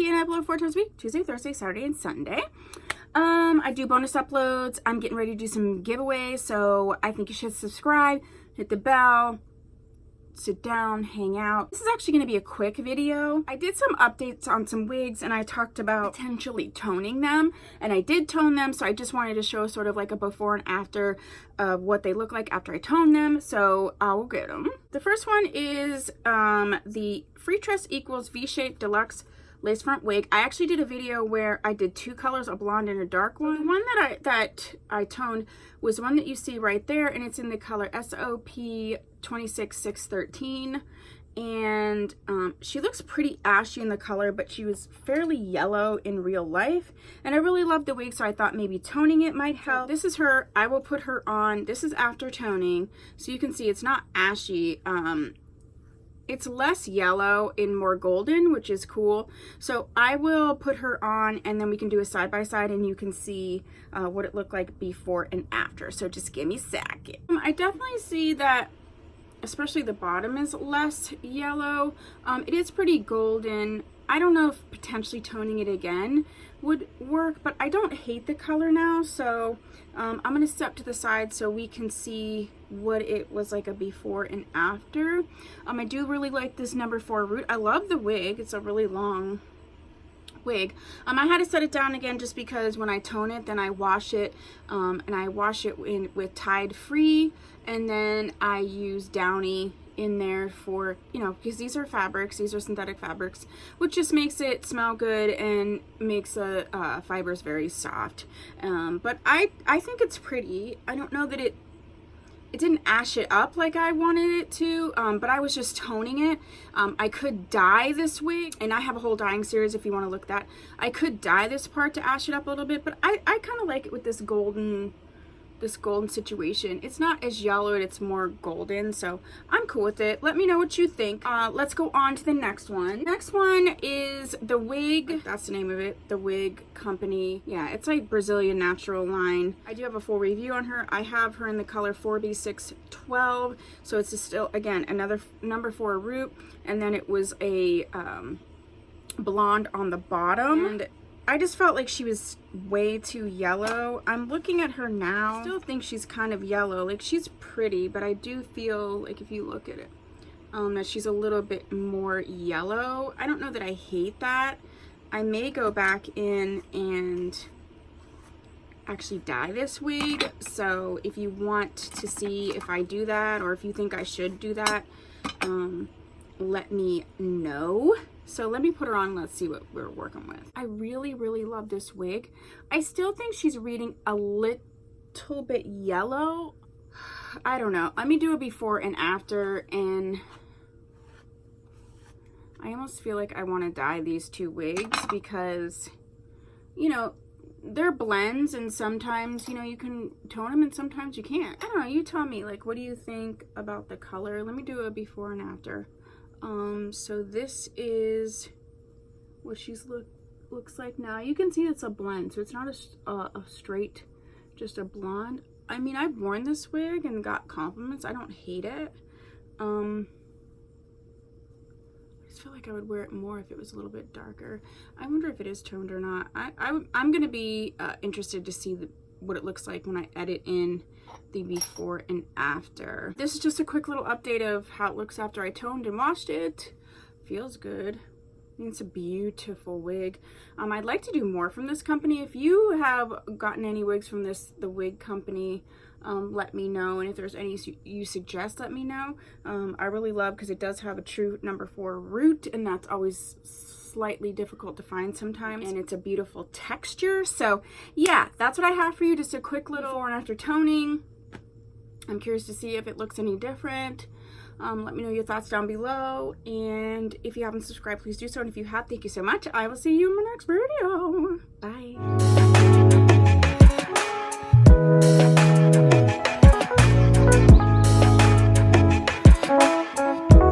Gigi and I upload 4 times a week, Tuesday, Thursday, Saturday, and Sunday. I do bonus uploads. I'm getting ready to do some giveaways, so I think you should subscribe, hit the bell, sit down, hang out. This is actually going to be a quick video. I did some updates on some wigs and I talked about potentially toning them, and I did tone them, so I just wanted to show sort of like a before and after of what they look like after I tone them, so I will get them. The first one is the Freetress V-004 Deluxe lace front wig. I actually did a video where I did 2 colors, a blonde and a dark one. The one that I toned was one that you see right there, and it's in the color SOP 26613, and she looks pretty ashy in the color, but she was fairly yellow in real life, and I really love the wig, so I thought maybe toning it might help. This is her. I will put her on. This is after toning, so you can see it's not ashy. It's less yellow and more golden, which is cool. So I will put her on, and then we can do a side-by-side, and you can see what it looked like before and after. So just give me a second. I definitely see that, especially the bottom is less yellow. It is pretty golden. I don't know if potentially toning it again would work, but I don't hate the color now. So I'm gonna step to the side so we can see what it was like a before and after. I do really like this number 4 root. I love the wig. It's a really long wig. I had to set it down again just because when I tone it, then I wash it, and I wash it with Tide Free, and then I use Downy in there for, you know, because these are fabrics, these are synthetic fabrics, which just makes it smell good and makes the fibers very soft. But I think it's pretty. I don't know that it didn't ash it up like I wanted it to, but I was just toning it. I could dye this wig, and I have a whole dyeing series if you want to look at that. I could dye this part to ash it up a little bit, but I kind of like it with this golden situation. It's not as yellow, and it's more golden, so I'm cool with it. Let me know what you think. Let's go on to the next one. Next one is the Wig, that's the name of it, the Wig Company. Yeah, it's like Brazilian natural line. I do have a full review on her. I have her in the color 4B612, so it's still, again, another number 4 root, and then it was a blonde on the bottom, and I just felt like she was way too yellow. I'm looking at her now. I still think she's kind of yellow. Like, she's pretty, but I do feel like if you look at it, that she's a little bit more yellow. I don't know that I hate that. I may go back in and actually dye this wig. So if you want to see if I do that, or if you think I should do that, let me know. So let me put her on. Let's see what we're working with. I really, really love this wig. I still think she's reading a little bit yellow. I don't know. Let me do a before and after, and I almost feel like I want to dye these 2 wigs because, you know, they're blends, and sometimes, you know, you can tone them and sometimes you can't. I don't know. You tell me, like, what do you think about the color? Let me do a before and after. So this is what she's looks like now. You can see it's a blend, so it's not a straight, just a blonde. I mean, I've worn this wig and got compliments. I don't hate it. I just feel like I would wear it more if it was a little bit darker. I wonder if it is toned or not. I'm gonna be interested to see what it looks like when I edit in the before and after. This is just a quick little update of how it looks after I toned and washed it. Feels good. It's a beautiful wig. I'd like to do more from this company. If you have gotten any wigs from the Wig Company, let me know, and if there's any you suggest, let me know. I really love, because it does have a true number 4 root, and that's always slightly difficult to find sometimes, and it's a beautiful texture. So yeah, that's what I have for you. Just a quick little before and after toning. I'm curious to see if it looks any different. Let me know your thoughts down below, and if you haven't subscribed, please do so, and if you have, thank you so much. I will see you in my next video. Bye.